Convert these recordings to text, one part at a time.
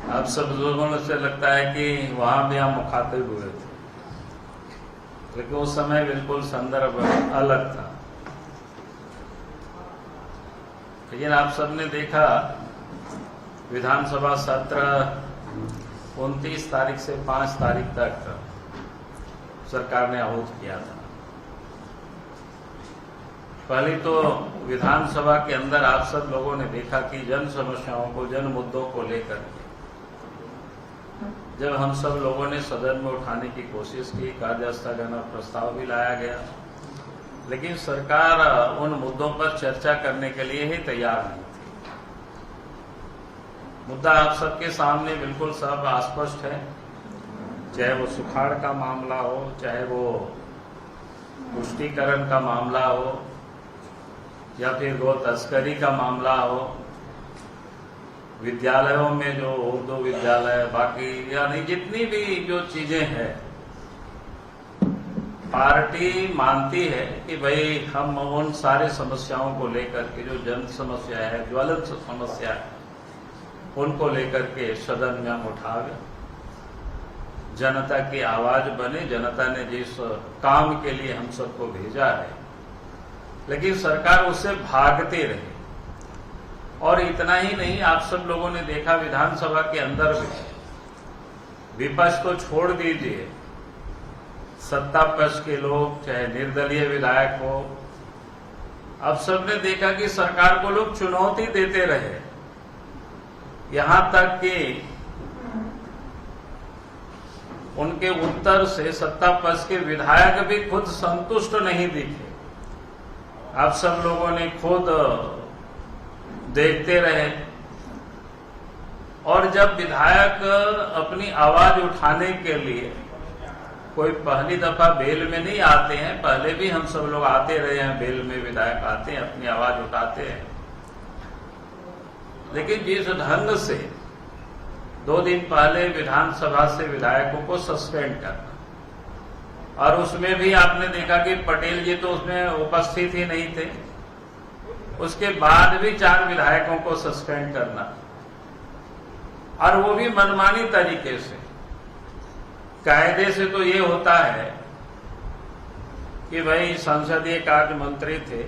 आप सब लोगों से लगता है कि वहां भी हम मुखातिब हुए थे, लेकिन उस समय बिल्कुल संदर्भ अलग था। लेकिन आप सबने देखा विधानसभा सत्र 29 तारीख से 5 तारीख तक सरकार ने आहूत किया था। पहले तो विधानसभा के अंदर आप सब लोगों ने देखा कि जन समस्याओं को, जन मुद्दों को लेकर के जब हम सब लोगों ने सदन में uठाने की कोशिश की, कार्य स्थगन प्रस्ताव भी लाया गया, लेकिन सरकार उन मुद्दों पर चर्चा करने के लिए ही तैयार नहीं थी। मुद्दा आप सबके सामने बिल्कुल सब स्पष्ट है, चाहे वो सुखाड़ का मामला हो, चाहे वो पुष्टिकरण का मामला हो, या फिर गो तस्करी का मामला हो, विद्यालयों में जो उर्दू विद्यालय, बाकी यानी जितनी भी जो चीजें हैं, पार्टी मानती है कि भाई हम उन सारे समस्याओं को लेकर के, जो जन समस्या है, ज्वलंत समस्या है, उनको लेकर के सदन में हम उठावे, जनता की आवाज बने। जनता ने जिस काम के लिए हम सबको भेजा है, लेकिन सरकार उससे भागते रहे। और इतना ही नहीं, आप सब लोगों ने देखा विधानसभा के अंदर भी विपक्ष को छोड़ दीजिए, सत्ता पक्ष के लोग, चाहे निर्दलीय विधायक हो, अब सबने देखा कि सरकार को लोग चुनौती देते रहे। यहां तक कि उनके उत्तर से सत्ता पक्ष के विधायक भी खुद संतुष्ट नहीं दिखे। आप सब लोगों ने खुद देखते रहे। और जब विधायक अपनी आवाज उठाने के लिए कोई पहली दफा बेल में नहीं आते हैं, पहले भी हम सब लोग आते रहे हैं, बेल में विधायक आते हैं, अपनी आवाज उठाते हैं, लेकिन जिस ढंग से 2 दिन पहले विधानसभा से विधायकों को सस्पेंड करना, और उसमें भी आपने देखा कि पटेल जी तो उसमें उपस्थित ही नहीं थे, उसके बाद भी 4 विधायकों को सस्पेंड करना, और वो भी मनमानी तरीके से। कायदे से तो ये होता है कि भाई संसदीय कार्य मंत्री थे,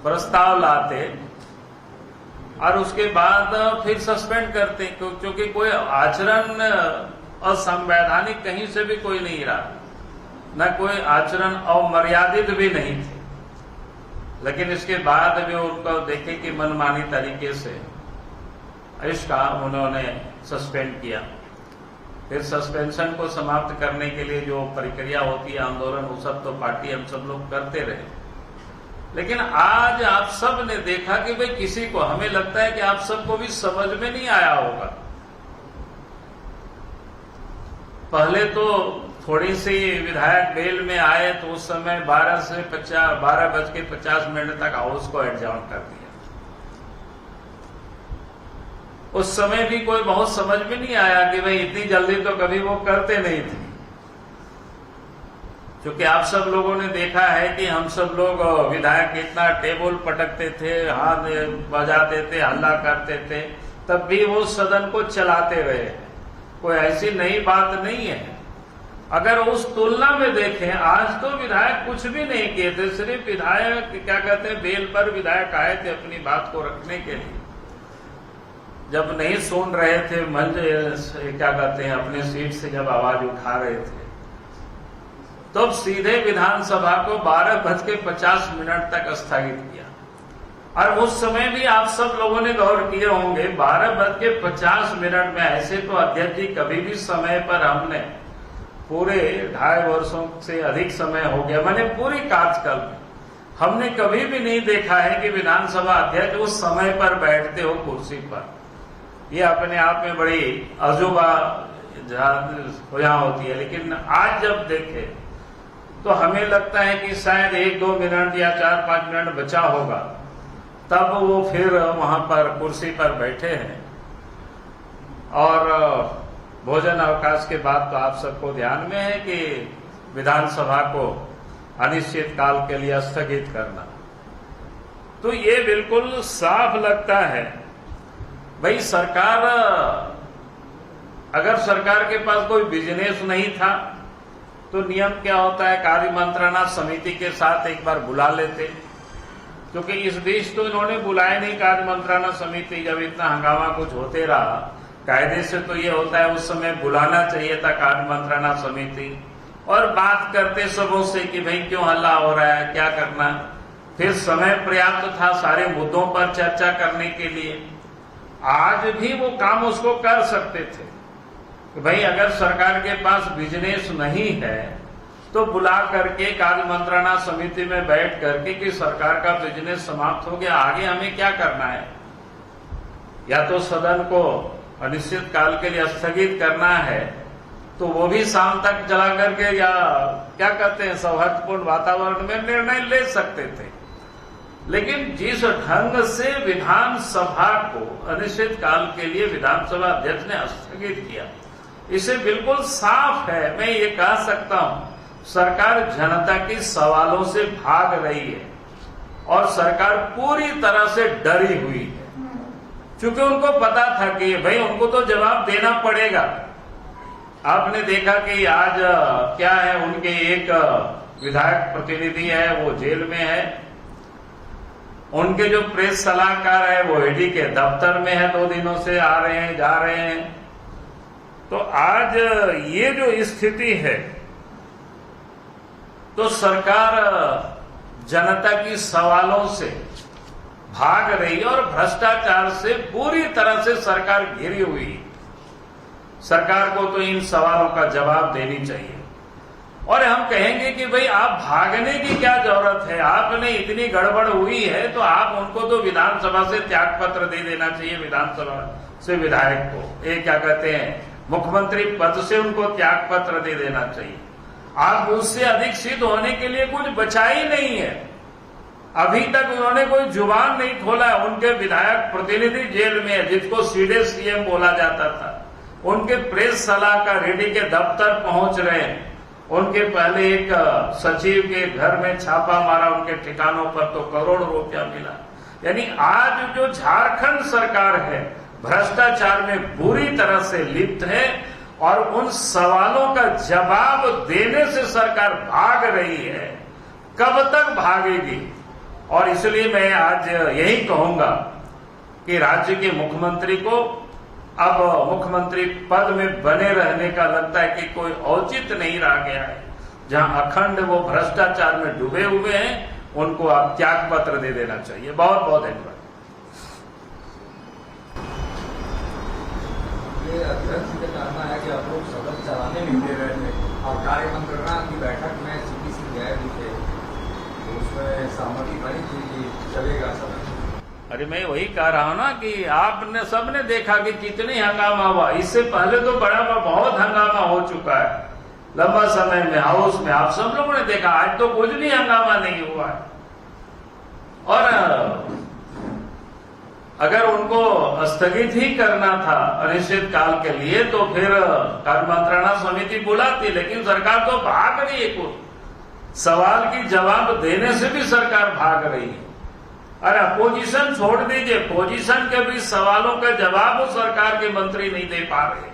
प्रस्ताव लाते और उसके बाद फिर सस्पेंड करते, क्योंकि कोई आचरण असंवैधानिक कहीं से भी कोई नहीं रहा, न कोई आचरण अमर्यादित भी नहीं थे। लेकिन इसके बाद भी उनको देखे कि मनमानी तरीके से इसका उन्होंने सस्पेंड किया। फिर सस्पेंशन को समाप्त करने के लिए जो प्रक्रिया होती है, आंदोलन, वो सब तो पार्टी हम सब लोग करते रहे। लेकिन आज आप सब ने देखा कि भाई किसी को, हमें लगता है कि आप सबको भी समझ में नहीं आया होगा। पहले तो थोड़ी सी विधायक बेल में आए तो उस समय 12:50 तक हाउस को एडजॉर्न कर दिया। उस समय भी कोई बहुत समझ में नहीं आया कि भाई इतनी जल्दी तो कभी वो करते नहीं थे, क्योंकि आप सब लोगों ने देखा है कि हम सब लोग विधायक इतना टेबल पटकते थे, हाथ बजाते थे, हल्ला करते थे, तब भी वो सदन को चलाते रहे। कोई ऐसी नई बात नहीं है। अगर उस तुलना में देखें, आज तो विधायक कुछ भी नहीं किए थे, सिर्फ विधायक क्या कहते हैं, बेल पर विधायक आए थे अपनी बात को रखने के लिए। जब नहीं सुन रहे थे, मंच क्या कहते हैं, अपने सीट से जब आवाज उठा रहे थे, तो सीधे विधानसभा को 12:50 तक स्थगित किया। और उस समय भी आप सब लोगों ने गौर किए होंगे, 12:50 में ऐसे तो अध्यक्ष जी कभी भी समय पर, हमने पूरे 2.5 वर्षों से अधिक समय हो गया, मैंने पूरी कार्यकाल में हमने कभी भी नहीं देखा है कि विधानसभा अध्यक्ष उस समय पर बैठते हो कुर्सी पर। ये अपने आप में बड़ी अजूबा यहाँ होती है। लेकिन आज जब देखे तो हमें लगता है कि शायद 1-2 मिनट या 4-5 मिनट बचा होगा, तब वो फिर वहां पर कुर्सी पर बैठे हैं। और भोजन अवकाश के बाद तो आप सबको ध्यान में है कि विधानसभा को अनिश्चित काल के लिए स्थगित करना। तो ये बिल्कुल साफ लगता है भाई सरकार, अगर सरकार के पास कोई बिजनेस नहीं था तो नियम क्या होता है, कार्य मंत्रणा समिति के साथ एक बार बुला लेते, क्योंकि इस बीच तो इन्होंने बुलाया नहीं कार्य मंत्रणा समिति। जब इतना हंगामा कुछ होते रहा, कायदे से तो ये होता है उस समय बुलाना चाहिए था कार्य मंत्रणा समिति और बात करते सबों से कि भाई क्यों हल्ला हो रहा है, क्या करना। फिर समय पर्याप्त था सारे मुद्दों पर चर्चा करने के लिए। आज भी वो काम उसको कर सकते थे कि भाई अगर सरकार के पास बिजनेस नहीं है तो बुला करके कार्य मंत्रणा समिति में बैठ करके कि सरकार का बिजनेस समाप्त हो गया, आगे हमें क्या करना है, या तो सदन को अनिश्चित काल के लिए स्थगित करना है तो वो भी शाम तक चला करके, या क्या कहते हैं, सौहार्दपूर्ण वातावरण में निर्णय ले सकते थे। लेकिन जिस ढंग से विधानसभा को अनिश्चित काल के लिए विधानसभा अध्यक्ष ने स्थगित किया, इसे बिल्कुल साफ है, मैं ये कह सकता हूं सरकार जनता के सवालों से भाग रही है और सरकार पूरी तरह से डरी हुई है, क्योंकि उनको पता था कि भाई उनको तो जवाब देना पड़ेगा। आपने देखा कि आज क्या है, उनके एक विधायक प्रतिनिधि है वो जेल में है, उनके जो प्रेस सलाहकार है वो ईडी के दफ्तर में है, 2 दिनों से आ रहे हैं जा रहे हैं। तो आज ये जो स्थिति है तो सरकार जनता की सवालों से भाग रही है और भ्रष्टाचार से पूरी तरह से सरकार घिरी हुई है। सरकार को तो इन सवालों का जवाब देनी चाहिए और हम कहेंगे कि भाई आप भागने की क्या जरूरत है, आपने इतनी गड़बड़ हुई है तो आप उनको तो विधानसभा से त्याग पत्र दे देना चाहिए, विधानसभा से विधायक को, ये क्या कहते हैं, मुख्यमंत्री पद से उनको त्याग पत्र दे देना चाहिए। आप उससे अधिक सिद्ध होने के लिए कुछ बचा ही नहीं है। अभी तक उन्होंने कोई जुबान नहीं खोला। उनके विधायक प्रतिनिधि जेल में है जिसको सीधे सीएम बोला जाता था, उनके प्रेस सलाहकार ईडी के दफ्तर पहुंच रहे हैं, उनके पहले एक सचिव के घर में छापा मारा, उनके ठिकानों पर तो करोड़ों रुपया मिला। यानी आज जो झारखंड सरकार है भ्रष्टाचार में बुरी तरह से लिप्त है और उन सवालों का जवाब देने से सरकार भाग रही है। कब तक भागेगी? और इसलिए मैं आज यही कहूंगा कि राज्य के मुख्यमंत्री को अब मुख्यमंत्री पद में बने रहने का लगता है कि कोई औचित्य नहीं रह गया है। जहां अखंड वो भ्रष्टाचार में डूबे हुए हैं, उनको आप त्याग पत्र दे देना चाहिए। बहुत बहुत धन्यवाद। ये अध्यक्ष का कहना है कि आप लोग सदन चलाने नहीं दे रहे थे और कार्य मंत्रणा की बैठक में सीपीसी गए भी थे, तो उसमें सहमति बनी थी कि चलेगा सदन। अरे मैं वही कह रहा हूं ना कि आपने सबने देखा कि कितनी हंगामा हुआ। इससे पहले तो बड़ा बहुत हंगामा हो चुका है लंबा समय में हाउस में, आप सब लोगों ने देखा। आज तो कुछ भी हंगामा नहीं हुआ है। और अगर उनको स्थगित ही करना था अनिश्चित काल के लिए तो फिर कार्य मंत्रणा समिति बुलाती, लेकिन सरकार तो भाग रही है। कुछ सवाल की जवाब देने से भी सरकार भाग रही है। अरे अपोजिशन छोड़ दीजिए, पोजीशन के भी सवालों का जवाब सरकार के मंत्री नहीं दे पा रहे।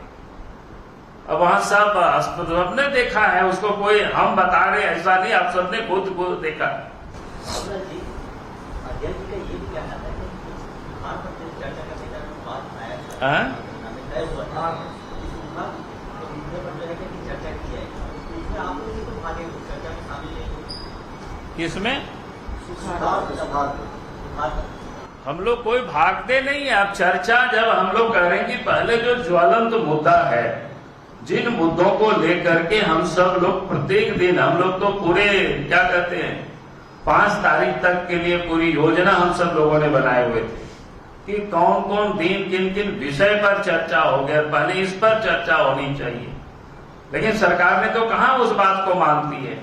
अब वहां सब सबने देखा है, उसको कोई हम बता रहे ऐसा नहीं, आप सबने खुद देखा। किसमें? हम लोग कोई भागते नहीं है। अब चर्चा जब हम लोग कर रहे हैं कि पहले जो ज्वलंत मुद्दा है, जिन मुद्दों को लेकर के हम सब लोग प्रत्येक दिन, हम लोग तो पूरे क्या कहते हैं 5 तारीख तक के लिए पूरी योजना हम सब लोगों ने बनाए हुए थे कि कौन कौन दिन किन किन विषय पर चर्चा हो गया, पहले इस पर चर्चा होनी चाहिए। लेकिन सरकार ने तो कहां उस बात को मानती है।